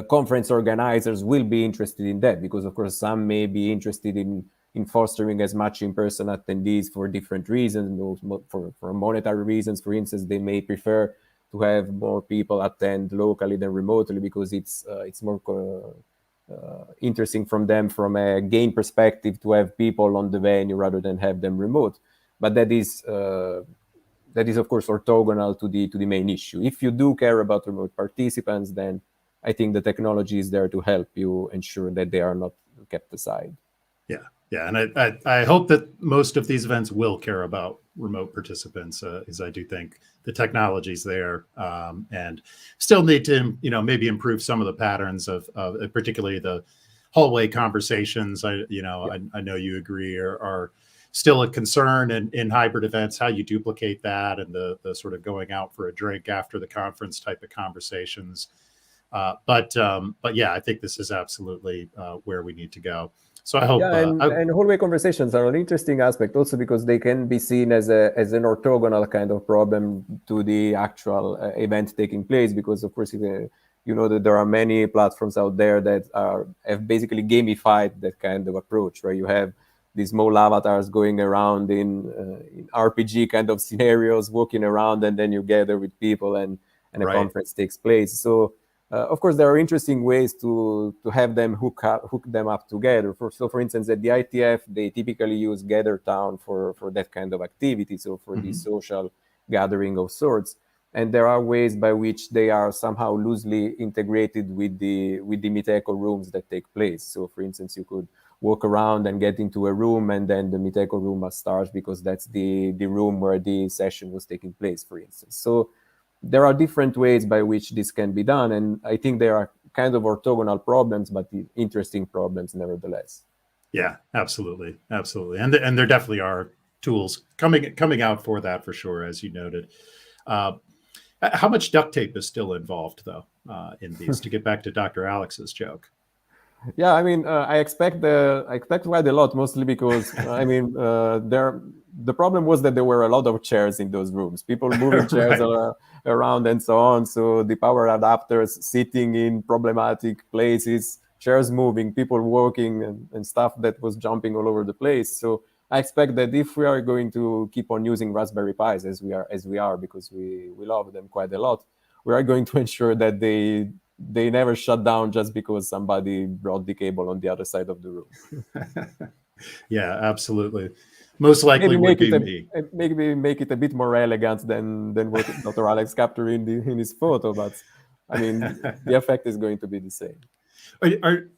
conference organizers will be interested in that, because of course some may be interested in fostering as much in-person attendees for different reasons. For monetary reasons, for instance, they may prefer to have more people attend locally than remotely, because it's more interesting from them from a gain perspective to have people on the venue rather than have them remote. But that is of course orthogonal to the main issue. If you do care about remote participants, then I think the technology is there to help you ensure that they are not kept aside. Yeah, and I hope that most of these events will care about remote participants, as I do think the technology's there, and still need to maybe improve some of the patterns of particularly the hallway conversations. I know you agree are still a concern in hybrid events, how you duplicate that, and the sort of going out for a drink after the conference type of conversations. But yeah, I think this is absolutely where we need to go. So I hope. And hallway conversations are an interesting aspect also, because they can be seen as an orthogonal kind of problem to the actual event taking place. Because of course, you know that there are many platforms out there that have basically gamified that kind of approach, where you have these small avatars going around in RPG kind of scenarios, walking around, and then you gather with people and a conference takes place. So of course, there are interesting ways to have them hook them up together. So, for instance, at the IETF, they typically use GatherTown for that kind of activity, so for the social gathering of sorts. And there are ways by which they are somehow loosely integrated with the Meetecho rooms that take place. So, for instance, you could walk around and get into a room, and then the Meetecho room must start because that's the room where the session was taking place, for instance. So there are different ways by which this can be done, and I think there are kind of orthogonal problems, but interesting problems nevertheless. Yeah, absolutely, and there definitely are tools coming out for that, for sure, as you noted. How much duct tape is still involved, though, in these? To get back to Dr. Alex's joke. Yeah, I mean, I expect quite a lot, mostly because the problem was that there were a lot of chairs in those rooms, people moving chairs around and so on. So the power adapters sitting in problematic places, chairs moving, people walking, and stuff that was jumping all over the place. So I expect that if we are going to keep on using Raspberry Pis as we are, because we love them quite a lot, we are going to ensure that they never shut down just because somebody brought the cable on the other side of the room. Yeah, absolutely. Most likely would be me. Maybe make it a bit more elegant than what Dr. Alex captured in his photo, but I mean, the effect is going to be the same. I'm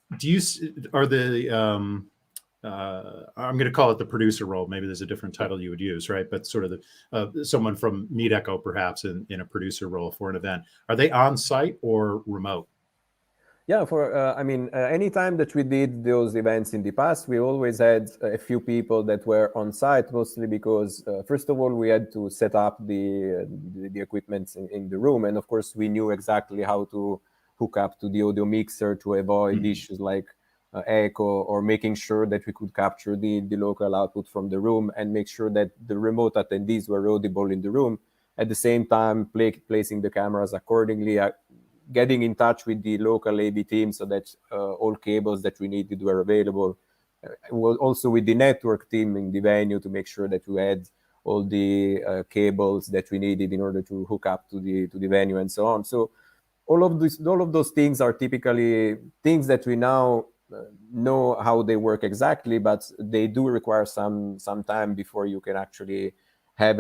going to call it the producer role. Maybe there's a different title you would use, right? But sort of someone from Meetecho, perhaps in a producer role for an event. Are they on site or remote? Yeah, any time that we did those events in the past, we always had a few people that were on site, mostly because, first of all, we had to set up the equipment in the room. And of course, we knew exactly how to hook up to the audio mixer to avoid issues like echo, or making sure that we could capture the local output from the room and make sure that the remote attendees were audible in the room. At the same time, placing the cameras accordingly, getting in touch with the local AV team so that all cables that we needed were available. Also with the network team in the venue to make sure that we had all the cables that we needed in order to hook up to the venue and so on. So all of those things are typically things that we now know how they work exactly, but they do require some time before you can actually have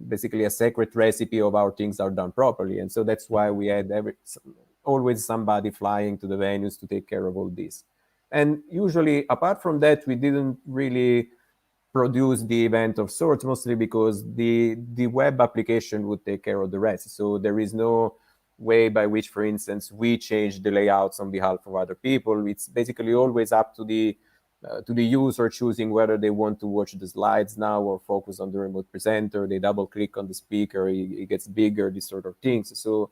basically a secret recipe of how things are done properly. And so that's why we had always somebody flying to the venues to take care of all this. And usually, apart from that, we didn't really produce the event of sorts, mostly because the web application would take care of the rest. So there is no way by which, for instance, we change the layouts on behalf of other people. It's basically always up to the user choosing whether they want to watch the slides now or focus on the remote presenter. They double click on the speaker, it gets bigger, these sort of things. So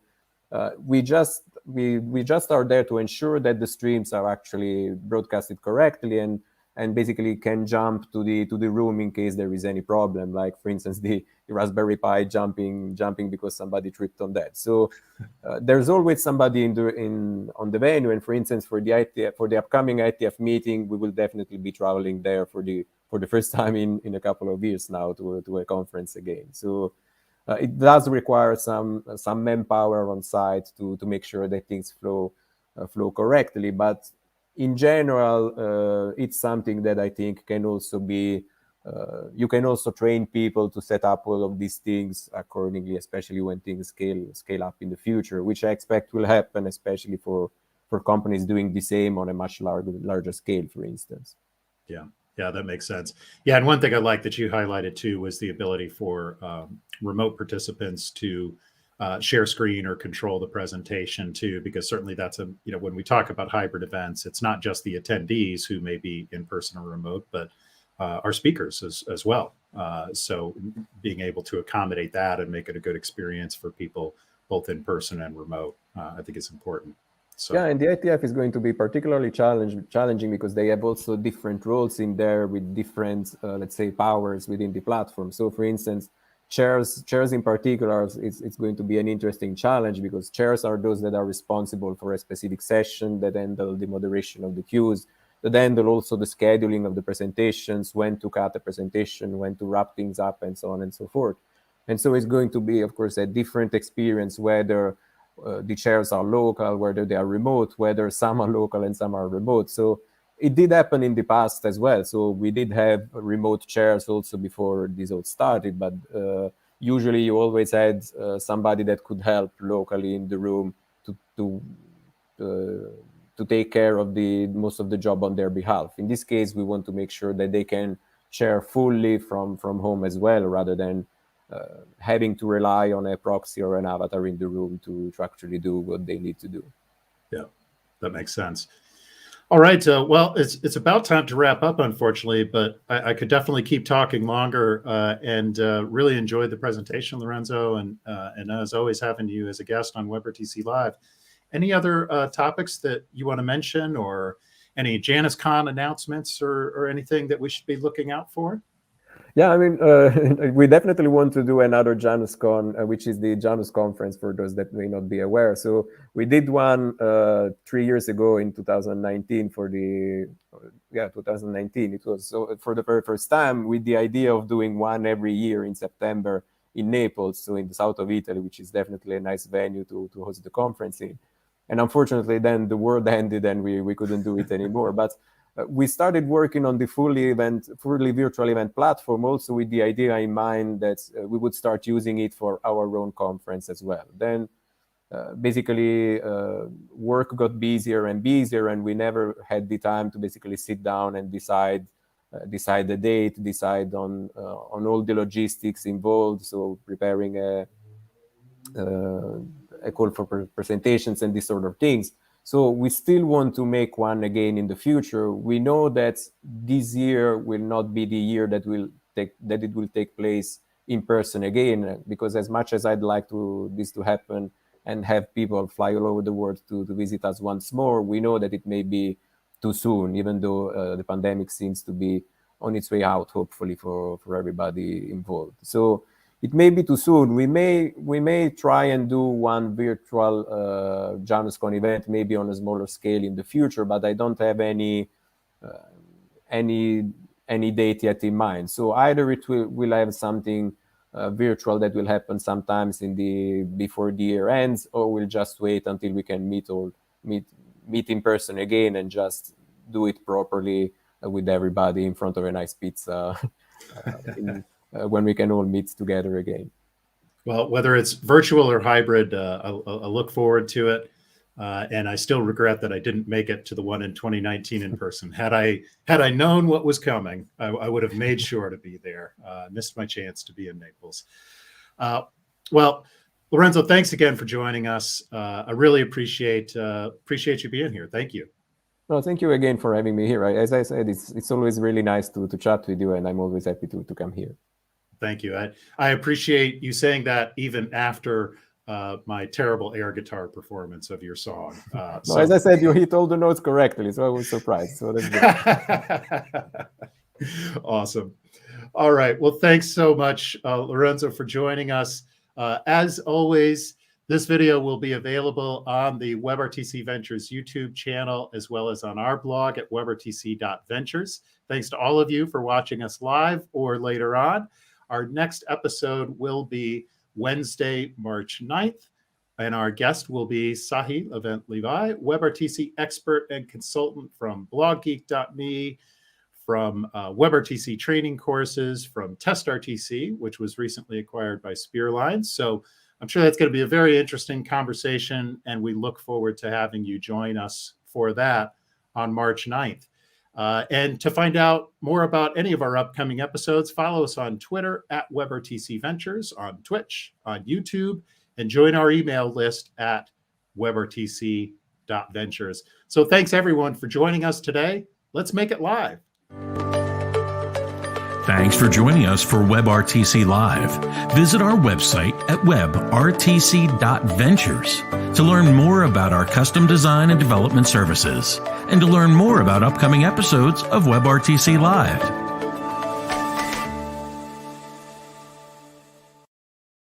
we just are there to ensure that the streams are actually broadcasted correctly, and and basically can jump to the room in case there is any problem, like for instance the Raspberry Pi jumping because somebody tripped on that. So there's always somebody on the venue, and for instance for the upcoming IETF meeting, we will definitely be traveling there for the first time in a couple of years now to a conference again. So it does require some manpower on site to make sure that things flow correctly, but in general, it's something that I think can also be, you can also train people to set up all of these things accordingly, especially when things scale up in the future, which I expect will happen, especially for companies doing the same on a much larger scale, for instance. Yeah, that makes sense. Yeah, and one thing I like that you highlighted too was the ability for remote participants to share screen or control the presentation too, because certainly that's when we talk about hybrid events, it's not just the attendees who may be in person or remote, but our speakers as well. So being able to accommodate that and make it a good experience for people both in person and remote, I think is important. So. Yeah, and the IETF is going to be particularly challenging because they have also different roles in there with different, let's say, powers within the platform. So, for instance, chairs in particular, it's going to be an interesting challenge because chairs are those that are responsible for a specific session, that handle the moderation of the queues, that handle also the scheduling of the presentations, when to cut the presentation, when to wrap things up, and so on and so forth. And so it's going to be, of course, a different experience whether the chairs are local, whether they are remote, whether some are local and some are remote. So it did happen in the past as well. So we did have remote chairs also before this all started, but usually you always had somebody that could help locally in the room to take care of most of the job on their behalf. In this case, we want to make sure that they can share fully from home as well, rather than having to rely on a proxy or an avatar in the room to actually do what they need to do. Yeah, that makes sense. All right. Well, it's about time to wrap up, unfortunately, but I could definitely keep talking longer and really enjoyed the presentation, Lorenzo, and as always, having you as a guest on WebRTC Live. Any other topics that you want to mention, or any JanusCon announcements or anything that we should be looking out for? Yeah, I mean, we definitely want to do another JanusCon, which is the Janus conference for those that may not be aware. So we did one 3 years ago in 2019 2019. It was for the very first time with the idea of doing one every year in September in Naples, so in the south of Italy, which is definitely a nice venue to host the conference in. And unfortunately, then the world ended and we couldn't do it anymore. But we started working on the fully virtual event platform also with the idea in mind that we would start using it for our own conference as well. Then basically work got busier and busier, and we never had the time to basically sit down and decide the date, decide on all the logistics involved. So preparing a call for presentations and these sort of things. So we still want to make one again in the future. We know that this year will not be the year that it will take place in person again, because as much as I'd like this to happen and have people fly all over the world to visit us once more, we know that it may be too soon, even though the pandemic seems to be on its way out, hopefully for everybody involved. So it may be too soon. We may try and do one virtual JanusCon event, maybe on a smaller scale in the future, but I don't have any date yet in mind. So either we'll have something virtual that will happen sometimes before the year ends, or we'll just wait until we can meet in person again and just do it properly with everybody in front of a nice pizza. When we can all meet together again. Well, whether it's virtual or hybrid, I'll look forward to it. And I still regret that I didn't make it to the one in 2019 in person. Had I known what was coming, I would have made sure to be there. Missed my chance to be in Naples. Well, Lorenzo, thanks again for joining us. I really appreciate you being here. Thank you. No, thank you again for having me here. As I said, it's always really nice to chat with you, and I'm always happy to come here. Thank you. I appreciate you saying that even after my terrible air guitar performance of your song. No, as I said, you hit all the notes correctly, so I was surprised. So that's good. Awesome. All right. Well, thanks so much, Lorenzo, for joining us. As always, this video will be available on the WebRTC.Ventures YouTube channel, as well as on our blog at WebRTC.Ventures. Thanks to all of you for watching us live or later on. Our next episode will be Wednesday, March 9th, and our guest will be Sahi Levent-Levi, WebRTC expert and consultant from bloggeek.me, from WebRTC training courses, from TestRTC, which was recently acquired by Spearline. So I'm sure that's going to be a very interesting conversation, and we look forward to having you join us for that on March 9th. And to find out more about any of our upcoming episodes, follow us on Twitter at WebRTC.Ventures, on Twitch, on YouTube, and join our email list at WebRTC.Ventures. So thanks everyone for joining us today. Let's make it live. Thanks for joining us for WebRTC Live. Visit our website at WebRTC.Ventures to learn more about our custom design and development services, and to learn more about upcoming episodes of WebRTC Live.